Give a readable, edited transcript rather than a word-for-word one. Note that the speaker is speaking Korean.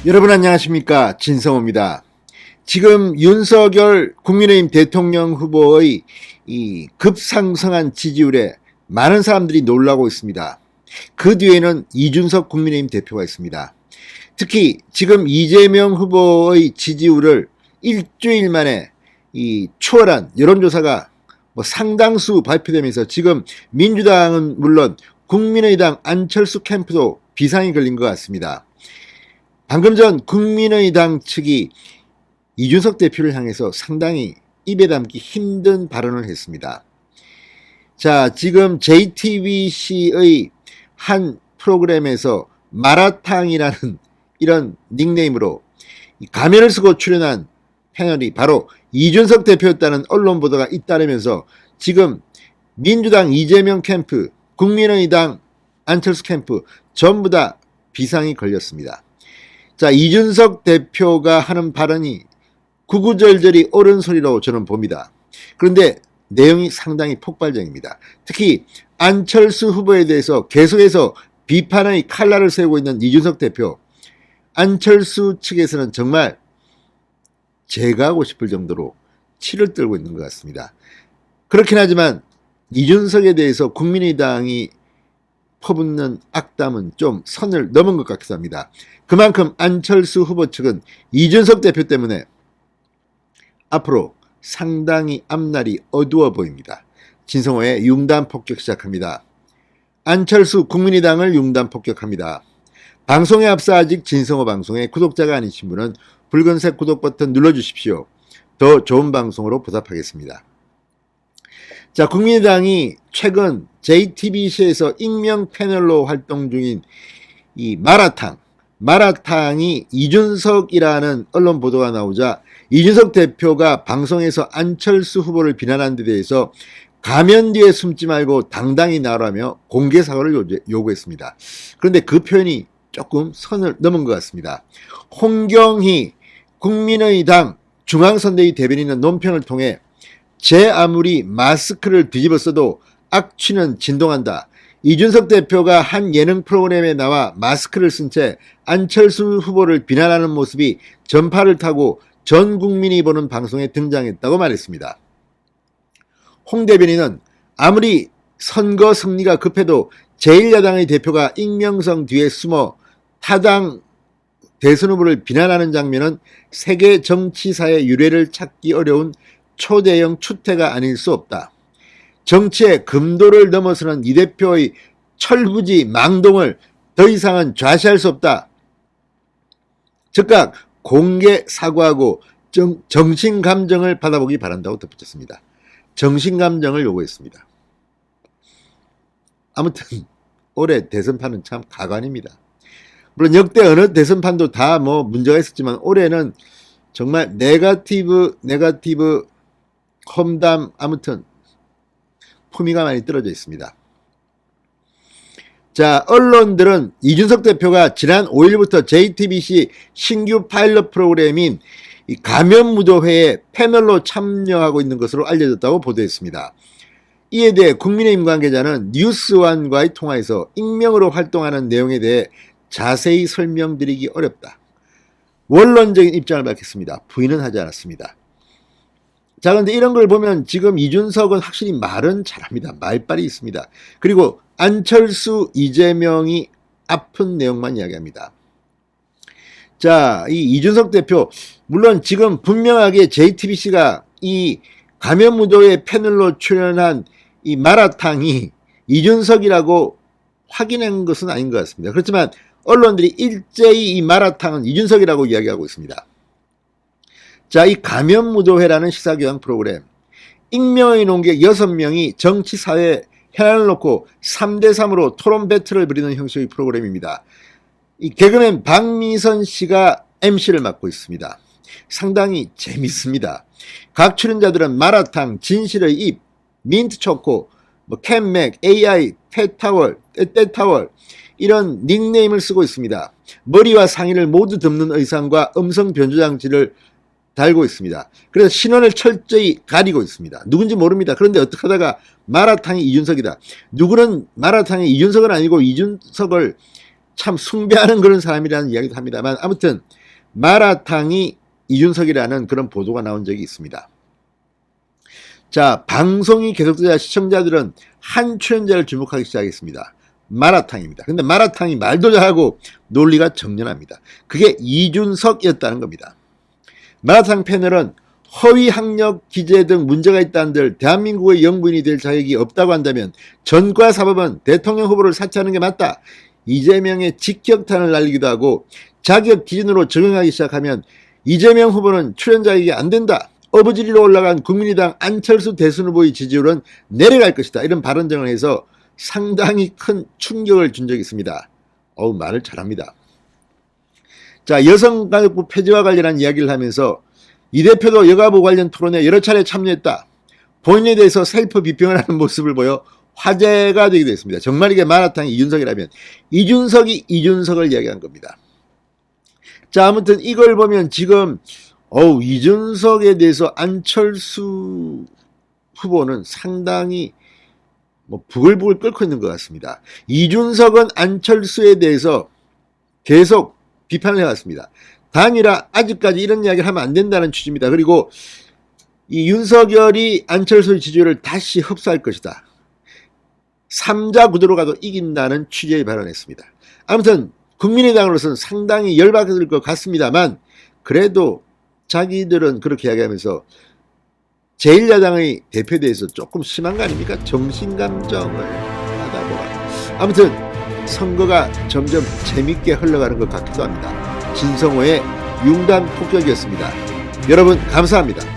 여러분 안녕하십니까, 진성호입니다. 지금 윤석열 국민의힘 대통령 후보의 이 급상승한 지지율에 많은 사람들이 놀라고 있습니다. 그 뒤에는 이준석 국민의힘 대표가 있습니다. 특히 지금 이재명 후보의 지지율을 일주일 만에 이 초월한 여론조사가 상당수 발표되면서 지금 민주당은 물론 국민의당 안철수 캠프도 비상이 걸린 것 같습니다. 방금 전 국민의당 측이 이준석 대표를 향해서 상당히 입에 담기 힘든 발언을 했습니다. 자, 지금 JTBC의 한 프로그램에서 마라탕이라는 이런 닉네임으로 가면을 쓰고 출연한 패널이 바로 이준석 대표였다는 언론 보도가 잇따르면서 지금 민주당 이재명 캠프, 국민의당 안철수 캠프 전부 다 비상이 걸렸습니다. 자, 이준석 대표가 하는 발언이 구구절절이 옳은 소리로 저는 봅니다. 그런데 내용이 상당히 폭발적입니다. 특히 안철수 후보에 대해서 계속해서 비판의 칼날을 세우고 있는 이준석 대표, 안철수 측에서는 정말 제거하고 싶을 정도로 치를 떨고 있는 것 같습니다. 그렇긴 하지만 이준석에 대해서 국민의당이 퍼붓는 악담은 좀 선을 넘은 것 같기도 합니다. 그만큼 안철수 후보 측은 이준석 대표 때문에 앞으로 상당히 앞날이 어두워 보입니다. 진성호의 융단 폭격 시작합니다. 안철수 국민의당을 융단 폭격합니다. 방송에 앞서 아직 진성호 방송의 구독자가 아니신 분은 붉은색 구독 버튼 눌러주십시오. 더 좋은 방송으로 보답하겠습니다. 자, 국민의당이 최근 JTBC에서 익명 패널로 활동 중인 이 마라탕이 이준석이라는 언론 보도가 나오자 이준석 대표가 방송에서 안철수 후보를 비난한 데 대해서 가면 뒤에 숨지 말고 당당히 나오라며 공개 사과를 요구했습니다. 그런데 그 표현이 조금 선을 넘은 것 같습니다. 홍경희 국민의당 중앙선대위 대변인은 논평을 통해 제 아무리 마스크를 뒤집어 써도 악취는 진동한다. 이준석 대표가 한 예능 프로그램에 나와 마스크를 쓴 채 안철수 후보를 비난하는 모습이 전파를 타고 전 국민이 보는 방송에 등장했다고 말했습니다. 홍 대변인은 아무리 선거 승리가 급해도 제1야당의 대표가 익명성 뒤에 숨어 타당 대선 후보를 비난하는 장면은 세계 정치사의 유례를 찾기 어려운 초대형 추태가 아닐 수 없다. 정치의 금도를 넘어서는 이 대표의 철부지 망동을 더 이상은 좌시할 수 없다. 즉각 공개 사과하고 정신감정을 받아보기 바란다고 덧붙였습니다. 정신감정을 요구했습니다. 아무튼 올해 대선판은 참 가관입니다. 물론 역대 어느 대선판도 다 문제가 있었지만 올해는 정말 네거티브 험담, 아무튼 품위가 많이 떨어져 있습니다. 자, 언론들은 이준석 대표가 지난 5일부터 JTBC 신규 파일럿 프로그램인 가면무도회에 패널로 참여하고 있는 것으로 알려졌다고 보도했습니다. 이에 대해 국민의힘 관계자는 뉴스원과의 통화에서 익명으로 활동하는 내용에 대해 자세히 설명드리기 어렵다. 원론적인 입장을 밝혔습니다. 부인은 하지 않았습니다. 자, 그런데 이런 걸 보면 지금 이준석은 확실히 말은 잘합니다. 말빨이 있습니다. 그리고 안철수, 이재명이 아픈 내용만 이야기합니다. 자, 이 이준석 대표, 물론 지금 분명하게 JTBC가 이 가면무도회 패널로 출연한 이 마라탕이 이준석이라고 확인한 것은 아닌 것 같습니다. 그렇지만 언론들이 일제히 이 마라탕은 이준석이라고 이야기하고 있습니다. 자, 이 가면무도회라는 시사교양 프로그램, 익명의 논객 6명이 정치, 사회, 현안을 놓고 3대3으로 토론 배틀을 벌이는 형식의 프로그램입니다. 이 개그맨 박미선 씨가 MC를 맡고 있습니다. 상당히 재밌습니다. 각 출연자들은 마라탕, 진실의 입, 민트초코, 캔맥, AI, 떼타월 이런 닉네임을 쓰고 있습니다. 머리와 상의를 모두 덮는 의상과 음성 변조장치를 달고 있습니다. 그래서 신원을 철저히 가리고 있습니다. 누군지 모릅니다. 그런데 어떻게 하다가 마라탕이 이준석이다. 누구는 마라탕이 이준석은 아니고 이준석을 참 숭배하는 그런 사람이라는 이야기도 합니다만, 아무튼 마라탕이 이준석이라는 그런 보도가 나온 적이 있습니다. 자, 방송이 계속되자 시청자들은 한 출연자를 주목하기 시작했습니다. 마라탕입니다. 근데 마라탕이 말도 잘하고 논리가 정연합니다. 그게 이준석이었다는 겁니다. 마라탕 패널은 허위 학력 기재 등 문제가 있다는들 대한민국의 영부인이 될 자격이 없다고 한다면 전과 사법은 대통령 후보를 사퇴하는 게 맞다. 이재명의 직격탄을 날리기도 하고 자격 기준으로 적용하기 시작하면 이재명 후보는 출연 자격이 안 된다. 어부지리로 올라간 국민의당 안철수 대선 후보의 지지율은 내려갈 것이다. 이런 발언 등을 해서 상당히 큰 충격을 준 적이 있습니다. 말을 잘합니다. 자, 여성가족부 폐지와 관련한 이야기를 하면서 이 대표도 여가부 관련 토론에 여러 차례 참여했다. 본인에 대해서 셀프 비평을 하는 모습을 보여 화제가 되기도 했습니다. 정말 이게 마라탕이 이준석이라면 이준석이 이준석을 이야기한 겁니다. 자, 아무튼 이걸 보면 지금 이준석에 대해서 안철수 후보는 상당히 부글부글 끓고 있는 것 같습니다. 이준석은 안철수에 대해서 계속 비판을 해왔습니다. 단일화 아직까지 이런 이야기를 하면 안 된다는 취지입니다. 그리고 이 윤석열이 안철수의 지지율을 다시 흡수할 것이다. 3자 구도로 가도 이긴다는 취지의 발언했습니다. 아무튼 국민의당으로서는 상당히 열받을 것 같습니다만 그래도 자기들은 그렇게 이야기하면서 제1야당의 대표에 대해서 조금 심한 거 아닙니까? 정신감정을 하다 보라. 아무튼 선거가 점점 재밌게 흘러가는 것 같기도 합니다. 진성호의 융단 폭격이었습니다. 여러분 감사합니다.